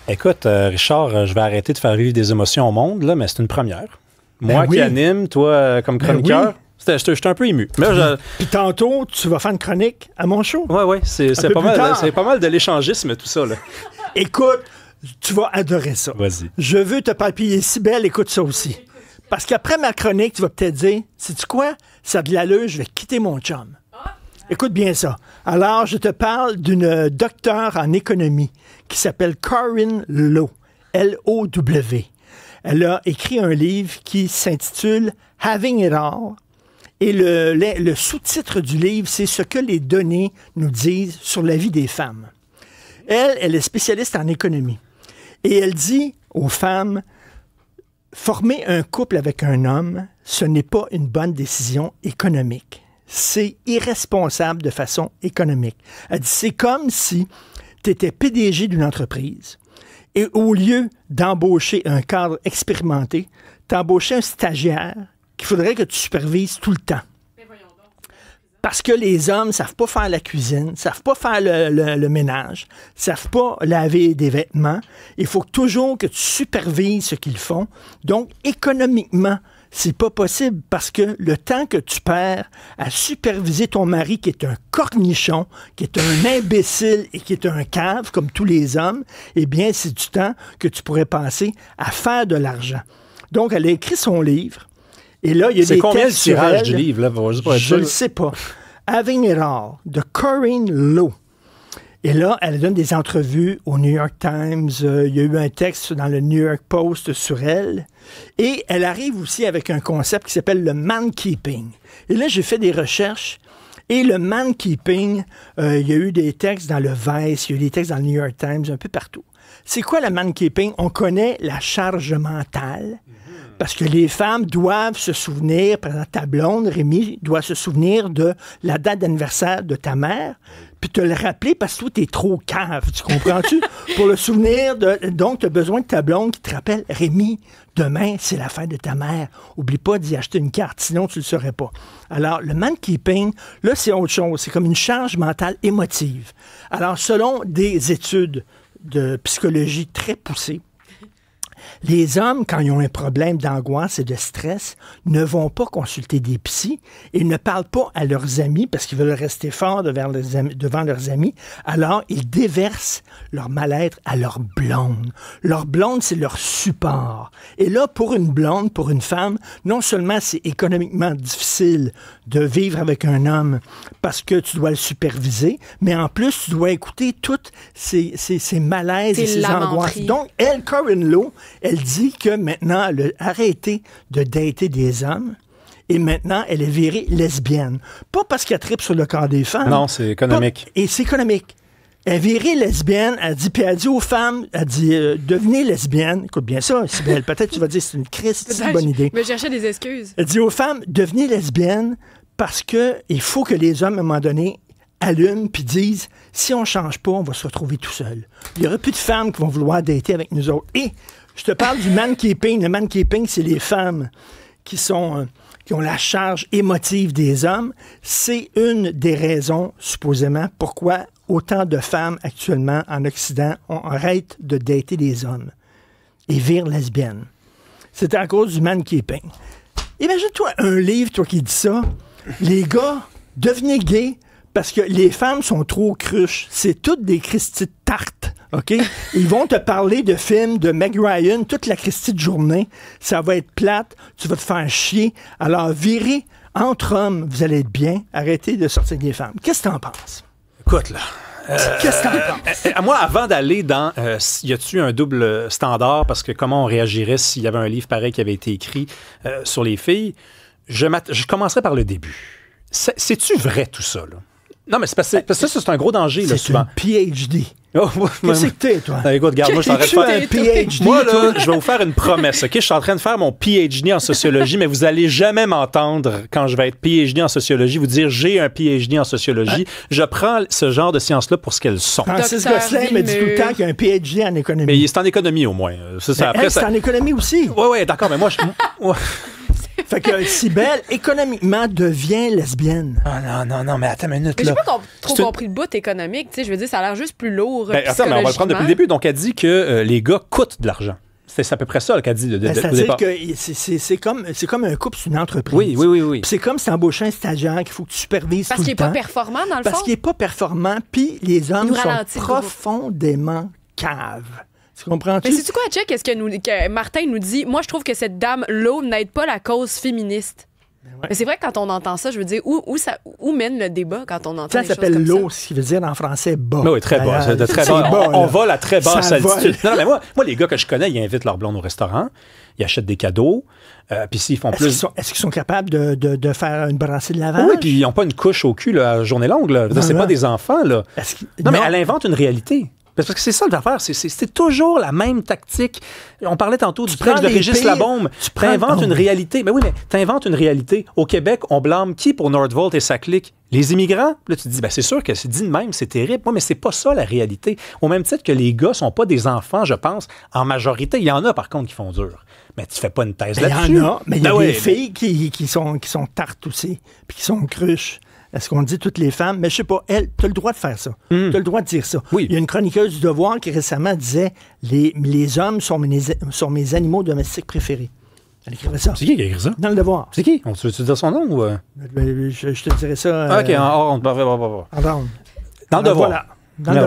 Écoute, Richard, je vais arrêter de faire vivre des émotions au monde, là, mais c'est une première. Moi qui anime, toi comme chroniqueur, j'étais un peu ému. Puis tantôt, tu vas faire une chronique à mon show. Oui, c'est pas mal de l'échangisme, tout ça. Là. Écoute, tu vas adorer ça. Vas-y. Je veux te palpiller si belle, écoute ça aussi. Parce qu'après ma chronique, tu vas peut-être dire, sais-tu quoi? Ça a de l'allure, je vais quitter mon chum. Écoute bien ça. Alors, je te parle d'une docteure en économie qui s'appelle Corinne Low, L-O-W. Elle a écrit un livre qui s'intitule « Having It All ». Et le sous-titre du livre, c'est « Ce que les données nous disent sur la vie des femmes ». Elle est spécialiste en économie. Et elle dit aux femmes, former un couple avec un homme, ce n'est pas une bonne décision économique. C'est irresponsable de façon économique. Elle dit, c'est comme si tu étais PDG d'une entreprise et au lieu d'embaucher un cadre expérimenté, tu embauchais un stagiaire qu'il faudrait que tu supervises tout le temps. Parce que les hommes ne savent pas faire la cuisine, ne savent pas faire le ménage, ne savent pas laver des vêtements. Il faut toujours que tu supervises ce qu'ils font. Donc, économiquement, c'est pas possible parce que le temps que tu perds à superviser ton mari qui est un cornichon, qui est un imbécile et qui est un cave comme tous les hommes, eh bien, c'est du temps que tu pourrais passer à faire de l'argent. Donc, elle a écrit son livre. Et là, il y a des combien textes le tirage sur elle. du livre, là? Je ne le sais pas. Having It All, de Corinne Low. Et là, elle donne des entrevues au New York Times. Il y a eu un texte dans le New York Post sur elle. Et elle arrive aussi avec un concept qui s'appelle le man-keeping. Et là, j'ai fait des recherches. Et le man-keeping, il y a eu des textes dans le Vice, il y a eu des textes dans le New York Times, un peu partout. C'est quoi le man-keeping? On connaît la charge mentale. Parce que les femmes doivent se souvenir, par exemple, ta blonde, Rémi, doit se souvenir de la date d'anniversaire de ta mère, puis te le rappeler parce que toi, t'es trop cave, tu comprends-tu? Pour le souvenir de... Donc, tu as besoin de ta blonde qui te rappelle, Rémi, demain, c'est la fête de ta mère. Oublie pas d'y acheter une carte, sinon tu le saurais pas. Alors, le man-keeping, là, c'est autre chose. C'est comme une charge mentale émotive. Alors, selon des études de psychologie très poussées, les hommes, quand ils ont un problème d'angoisse et de stress, ne vont pas consulter des psys et ne parlent pas à leurs amis parce qu'ils veulent rester forts devant leurs amis. Alors, ils déversent leur mal-être à leur blonde. Leur blonde, c'est leur support. Et là, pour une blonde, pour une femme, non seulement c'est économiquement difficile de vivre avec un homme parce que tu dois le superviser, mais en plus, tu dois écouter toutes ces malaises et ces angoisses. Donc, elle, Corinne Low, elle dit que maintenant, elle a arrêté de dater des hommes et maintenant, elle est virée lesbienne. Pas parce qu'elle tripe sur le corps des femmes. Non, c'est économique. Et c'est économique. Elle est virée lesbienne, puis elle dit aux femmes, elle dit, devenez lesbienne. Écoute bien ça, Sybelle, peut-être tu vas dire c'est une Christie bonne idée. Mais je cherchais des excuses. Elle dit aux femmes, devenez lesbienne parce que il faut que les hommes, à un moment donné, allument puis disent, si on change pas, on va se retrouver tout seul. Il y aura plus de femmes qui vont vouloir dater avec nous autres. Et je te parle du man-keeping. Le man-keeping, c'est les femmes qui ont la charge émotive des hommes. C'est une des raisons, supposément, pourquoi autant de femmes actuellement en Occident arrêtent de dater des hommes et virent lesbiennes. C'est à cause du man-keeping. Imagine-toi un livre, toi qui dis ça. Les gars, devenez gays parce que les femmes sont trop cruches. C'est toutes des Christie de tarte. OK? Ils vont te parler de films de Meg Ryan toute la Christie de journée. Ça va être plate. Tu vas te faire chier. Alors, virez entre hommes, vous allez être bien. Arrêtez de sortir des femmes. Qu'est-ce que t'en penses? Écoute, là. Qu'est-ce que t'en penses? Moi, avant d'aller dans y a-tu un double standard, parce que comment on réagirait s'il y avait un livre pareil qui avait été écrit sur les filles, je commencerai par le début. C'est-tu vrai tout ça, là? Non, mais c'est parce que ça, c'est un gros danger, là, souvent. C'est un PhD. Oh, Qu'est-ce que t'es, toi? Écoute, regarde, moi, je suis en train de faire un PhD. Moi, là, je vais vous faire une promesse, OK? Je suis en train de faire mon PhD en sociologie, mais vous allez jamais m'entendre, quand je vais être PhD en sociologie, vous dire j'ai un PhD en sociologie. Je prends ce genre de sciences-là pour ce qu'elles sont. Francis Gosselin me dit tout le temps qu'il y a un PhD en économie. Mais c'est en économie, au moins. C'est en économie aussi. Oui, d'accord, mais moi, Fait que Cybèle, économiquement, devient lesbienne. Ah non, mais attends une minute. Mais j'ai là. pas trop compris le bout économique. Tu sais, je veux dire, ça a l'air juste plus lourd. Ben, attends, mais on va le prendre depuis le début. Donc, elle dit que les gars coûtent de l'argent. C'est à peu près ça qu'elle dit au C'est-à-dire départ. que c'est comme un couple, c'est une entreprise. Oui. Puis c'est comme si t'embauchais un stagiaire qu'il faut que tu supervises Parce tout qu'il le est pas temps. performant, dans le Parce fond. qu'il n'est pas performant, puis les hommes nous sont ralentit le profondément caves. Tu comprends-tu? Mais c'est-tu quoi, Chuck? Qu'est-ce que Martin nous dit? Moi, je trouve que cette dame Lowe n'aide pas la cause féministe. Ouais. Mais c'est vrai que quand on entend ça, je veux dire, où mène le débat quand on entend Ça des choses s'appelle comme l'eau, ça? ce qui veut dire en français bas. Oui, très bas. D'ailleurs, De très c'est bas. On là. vole à très basse Ça altitude. vole. Non, mais moi, les gars que je connais, ils invitent leur blonde au restaurant, ils achètent des cadeaux, puis s'ils font plus. Est-ce qu'ils sont capables de faire une brassée de lavage? Oui, puis ils n'ont pas une couche au cul là, à journée longue. Là. C'est pas des enfants. Là. Non, mais elle invente une réalité. Parce que c'est ça l'affaire, c'est toujours la même tactique. On parlait tantôt du texte de Régis Labaume. Tu inventes une réalité. Mais oui, mais tu inventes une réalité. Au Québec, on blâme qui pour Nordvolt et sa clique? Les immigrants? Là, tu te dis, c'est sûr que c'est dit de même, c'est terrible. Oui, mais c'est pas ça la réalité. Au même titre que les gars sont pas des enfants, je pense, en majorité. Il y en a, par contre, qui font dur. Mais tu fais pas une thèse là-dessus. Il y en a, mais il y a des ouais, filles qui sont tartes aussi, puis qui sont cruches. Est-ce qu'on dit toutes les femmes? Mais je sais pas, elle, tu as le droit de faire ça. Tu as le droit de dire ça. Oui. Il y a une chroniqueuse du Devoir qui récemment disait les hommes sont mes animaux domestiques préférés. Elle écrivait ça. C'est qui a écrit ça? Dans le Devoir. C'est qui? Tu veux dire son nom ou... Je te dirais ça. OK, en ronde. En ronde. Dans le Devoir. Voilà. Dans le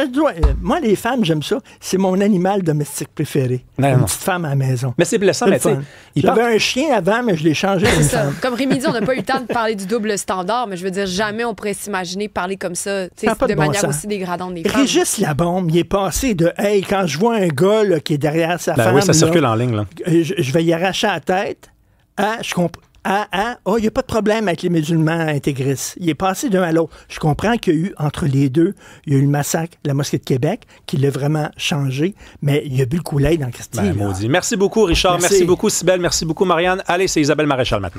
Devoir. Moi, les femmes, j'aime ça. C'est mon animal domestique préféré. Une petite femme à la maison. Mais c'est blessant, mais tu sais... J'avais un chien avant, mais je l'ai changé pour une femme. Comme Rémi dit, on n'a pas eu le temps de parler du double standard, mais je veux dire, jamais on pourrait s'imaginer parler comme ça, de manière aussi dégradante des femmes. Régis Labaume, il est passé de « Hey, quand je vois un gars là, qui est derrière sa femme... » Oui, ça circule en ligne. Là. Je vais y arracher la tête. Je comprends. Il n'y a pas de problème avec les musulmans intégristes. Il est passé d'un à l'autre. Je comprends qu'il y a eu, entre les deux, il y a eu le massacre de la mosquée de Québec, qui l'a vraiment changé, mais il y a bu le Kool-Aid dans Christy. Maudit. Merci beaucoup, Richard. Merci beaucoup, Cybèle. Merci beaucoup, Marianne. Allez, c'est Isabelle Maréchal maintenant.